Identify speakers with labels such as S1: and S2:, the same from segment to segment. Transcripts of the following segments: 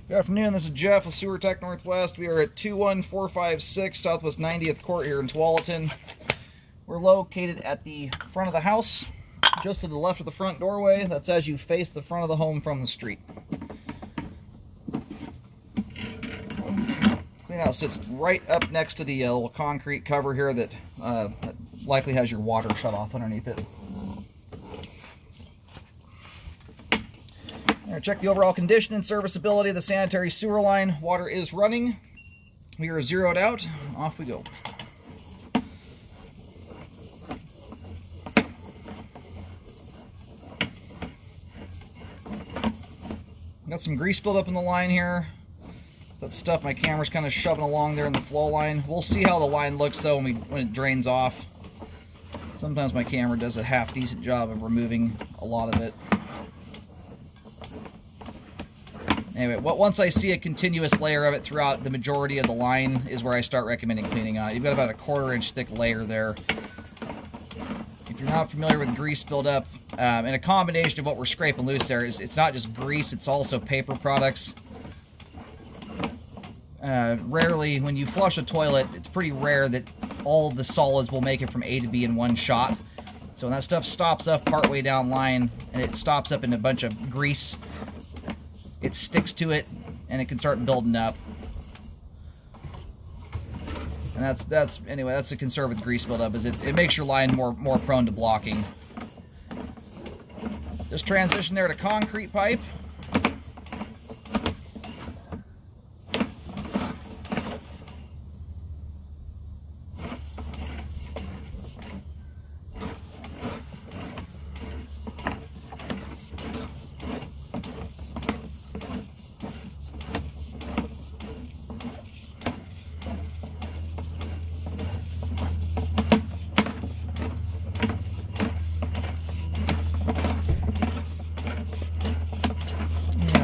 S1: Good afternoon, this is Jeff with Sewer Tech Northwest. We are at 21456 Southwest 90th Court here in Tualatin. We're located at the front of the house, just to the left of the front doorway. That's as you face the front of the home from the street. Cleanhouse sits right up next to the little concrete cover here that likely has your water shut off underneath it. Check the overall condition and serviceability of the sanitary sewer line. Water is running. We are zeroed out. Off we go. Got some grease buildup in the line here. That stuff my camera's kind of shoving along there in the flow line. We'll see how the line looks though when it drains off. Sometimes my camera does a half decent job of removing a lot of it. Anyway, once I see a continuous layer of it throughout the majority of the line is where I start recommending cleaning on it. You've got about a 1/4 inch thick layer there. If you're not familiar with grease buildup, and a combination of what we're scraping loose there is it's not just grease, it's also paper products. Rarely, when you flush a toilet, it's pretty rare that all of the solids will make it from A to B in one shot. So when that stuff stops up partway down line and it stops up in a bunch of grease, it sticks to it and it can start building up. And that's anyway, that's the concern with grease buildup, is it makes your line more prone to blocking. Just transition there to concrete pipe.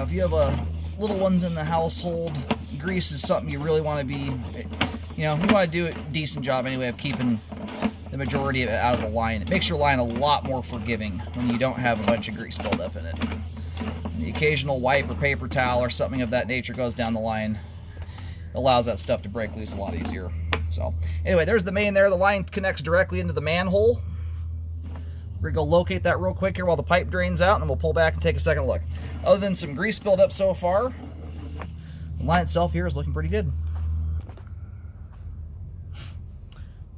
S1: If you have little ones in the household, grease is something you really want to be, you want to do a decent job anyway of keeping the majority of it out of the line. It makes your line a lot more forgiving when you don't have a bunch of grease buildup in it. And the occasional wipe or paper towel or something of that nature goes down the line, allows that stuff to break loose a lot easier. So anyway, there's the main there. The line connects directly into the manhole. We're going to go locate that real quick here while the pipe drains out, and then we'll pull back and take a second look. Other than some grease buildup so far, the line itself here is looking pretty good.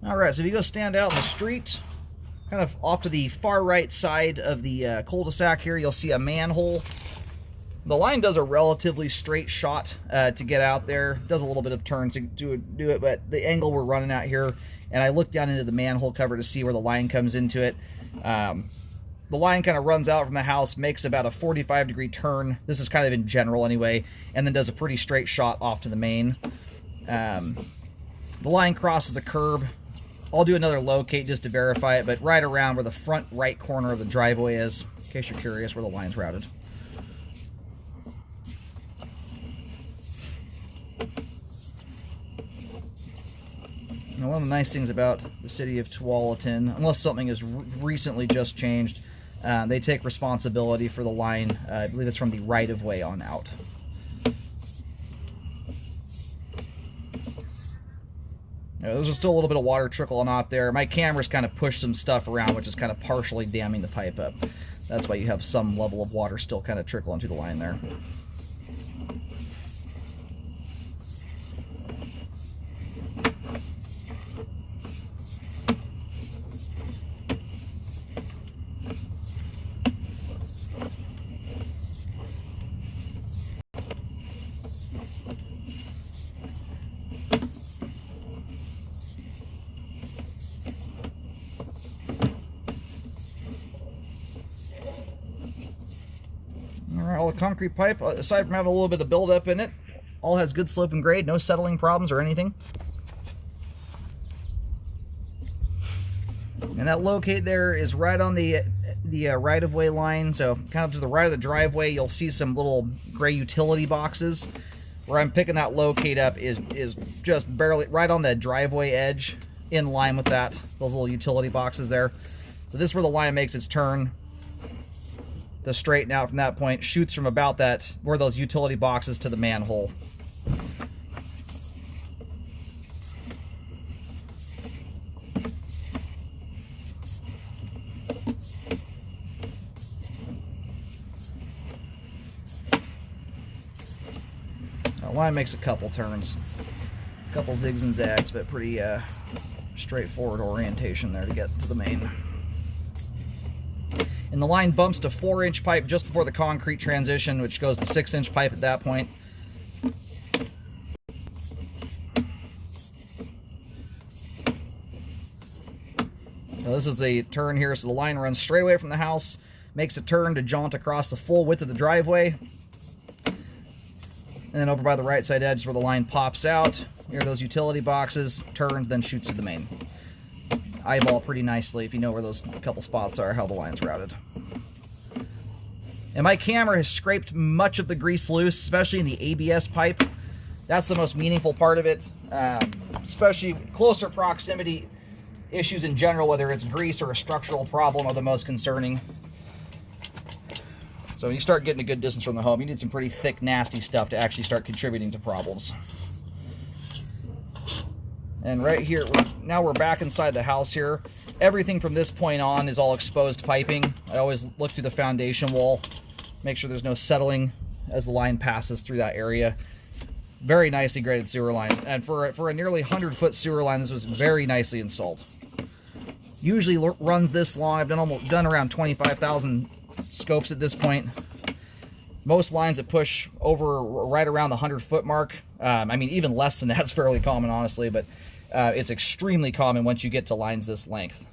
S1: Alright, so if you go stand out in the street, kind of off to the far right side of the cul-de-sac here, you'll see a manhole. The line does a relatively straight shot to get out there. Does a little bit of turn to do it, but the angle we're running at here, and I looked down into the manhole cover to see where the line comes into it. The line kind of runs out from the house, makes about a 45-degree turn. This is kind of in general anyway, and then does a pretty straight shot off to the main. The line crosses the curb. I'll do another locate just to verify it, but right around where the front right corner of the driveway is, in case you're curious where the line's routed. Now, one of the nice things about the city of Tualatin, unless something has recently just changed, they take responsibility for the line. I believe it's from the right-of-way on out. There's just still a little bit of water trickling off there. My camera's kind of pushed some stuff around, which is kind of partially damming the pipe up. That's why you have some level of water still kind of trickling through the line there. Alright, all the concrete pipe, aside from having a little bit of buildup in it, all has good slope and grade, no settling problems or anything. And that locate there is right on the right-of-way line, so kind of to the right of the driveway, you'll see some little gray utility boxes. Where I'm picking that locate up is just barely right on the driveway edge, in line with that, those little utility boxes there. So this is where the line makes its turn. to straighten out from that point. Shoots from about that, where those utility boxes, to the manhole. Line makes a couple turns, a couple zigs and zags, but pretty straightforward orientation there to get to the main. And the line bumps to 4-inch pipe just before the concrete transition, which goes to 6-inch pipe at that point. Now this is a turn here, so the line runs straight away from the house, makes a turn to jaunt across the full width of the driveway. And then over by the right side edge where the line pops out, here are those utility boxes, turns, then shoots to the main. Eyeball pretty nicely if you know where those couple spots are, how the line's routed. And my camera has scraped much of the grease loose, especially in the ABS pipe. That's the most meaningful part of it, especially closer proximity issues in general, whether it's grease or a structural problem, are the most concerning. So when you start getting a good distance from the home, you need some pretty thick, nasty stuff to actually start contributing to problems. And right here, now we're back inside the house here. Everything from this point on is all exposed piping. I always look through the foundation wall, make sure there's no settling as the line passes through that area. Very nicely graded sewer line. And for a nearly 100-foot sewer line, this was very nicely installed. Usually runs this long. I've done around 25,000 scopes at this point. Most lines that push over right around the 100-foot mark. I mean, even less than that's fairly common, honestly, but it's extremely common once you get to lines this length.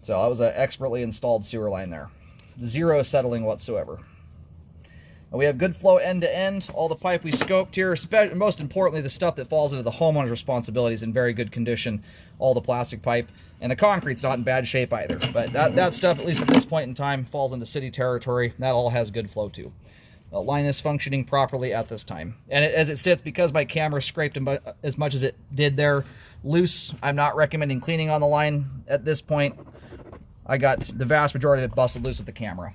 S1: So that was an expertly installed sewer line there. Zero settling whatsoever. We have good flow end to end. All the pipe we scoped here, most importantly, the stuff that falls into the homeowner's responsibility is in very good condition. All the plastic pipe. And the concrete's not in bad shape either. But that stuff, at least at this point in time, falls into city territory. That all has good flow too. The line is functioning properly at this time. And as it sits, because my camera scraped as much as it did there loose, I'm not recommending cleaning on the line at this point. I got the vast majority of it busted loose with the camera.